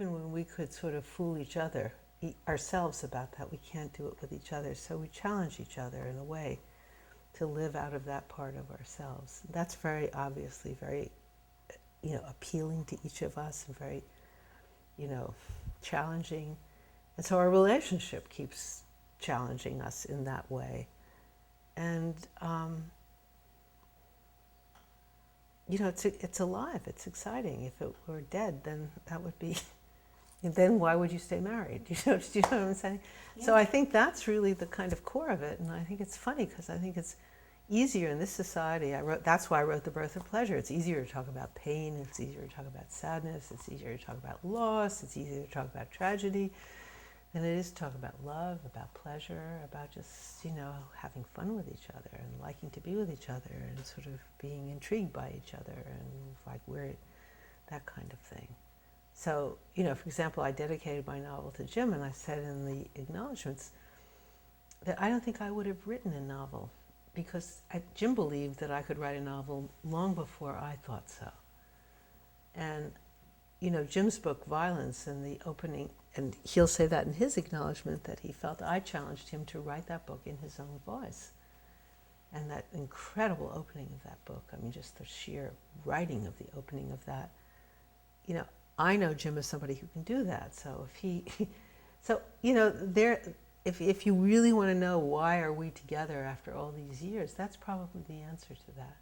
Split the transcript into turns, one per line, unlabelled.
even when we could sort of fool each other, ourselves about that, we can't do it with each other. So we challenge each other in a way to live out of that part of ourselves. That's very obviously very, appealing to each of us and very, challenging. And so our relationship keeps challenging us in that way. And, it's alive, it's exciting. If it were dead, then that would be, then why would you stay married? Do you know what I'm saying? Yeah. So I think that's really the kind of core of it. And I think it's funny because I think it's easier in this society. That's why I wrote The Birth of Pleasure. It's easier to talk about pain, it's easier to talk about sadness, it's easier to talk about loss, it's easier to talk about tragedy than it is to talk about love, about pleasure, about just, having fun with each other and liking to be with each other and sort of being intrigued by each other and like that kind of thing. So, for example, I dedicated my novel to Jim, and I said in the acknowledgments that I don't think I would have written a novel because Jim believed that I could write a novel long before I thought so. And, Jim's book, Violence, in the opening, and he'll say that in his acknowledgement, that he felt I challenged him to write that book in his own voice. And that incredible opening of that book, just the sheer writing of the opening of that, I know Jim is somebody who can do that. So if you really want to know why are we together after all these years, that's probably the answer to that.